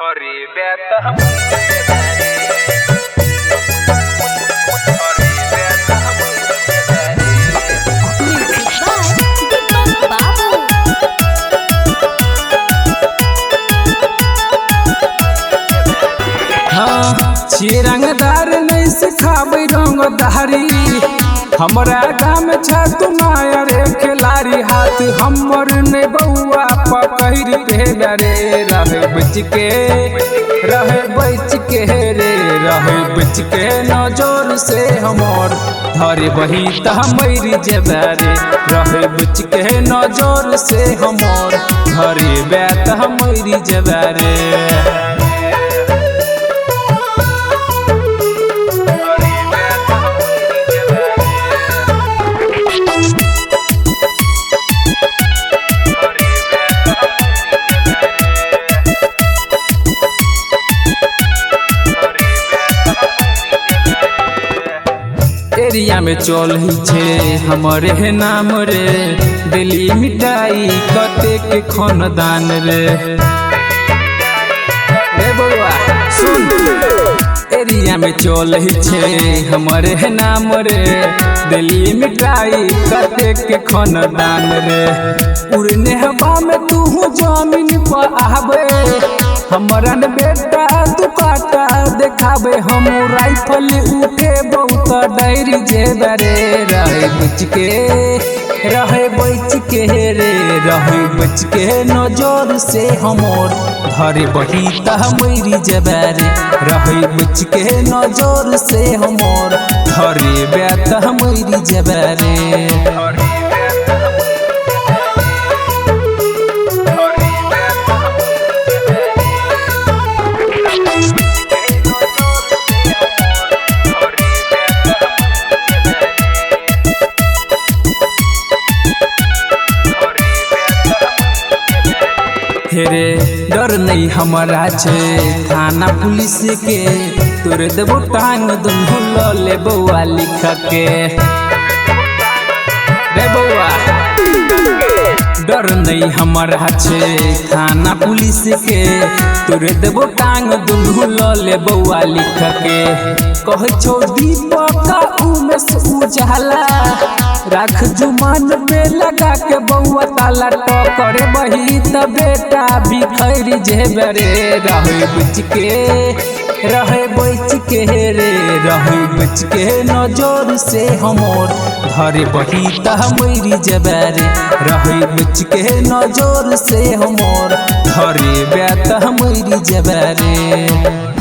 हरी बेत हम हरी बेत हम Music by Deepak Babu. हाँ चिरंगदार नहीं सिखाबे रंगदारी हमरा गाम छ तुम्हारा रे खिलाड़ी हाथ हमर ने बउआ पकड़ के रे रहे बच के रे रहे बच के नजर से हमर धरे बही त हमरी जेबे रे रहे बच के नजर से हमर धरे बैत हमरी जेबे रे एरिया में चल ही छे हमारे है नाम रे दिल्ली मिठाई कते के खानदान रे बउआ सुन एरिया में चल ही छे हमारे है नाम रे दिल्ली मिठाई कते के खानदान रे उड़ने हवा में तू जमीन पर आवे हमारा न बेटा तू काटा देखाबे हम राइफल उठे बहुत डैरी जेबे रे रहे बच के रे रहे बच के नजर से हमर धरे बही त हमरी जेबे रे रहे बच के नजर से हमर धरे बैत हमरी जेबे रे हेरे डर नहीं हमारा छे थाना पुलिस के तोरे देबो टांग दुनो ले बउआ लिख के रे बउआ डर नहीं हमारा छे थाना पुलिस के तोरे देबो टांग दुनो ले बउआ लिख के कह छो दीपक उमेश उजाला राख जुमान पे लगा के बउआ ताला टकरे बही त बेटा बिखर जेबे रे रहे बच के रे रहे बच के नजर से हमर धरे बही त हमरी जेबे रे रहे बच के नजर से हमर धरे बैत हमरी जेबे रे।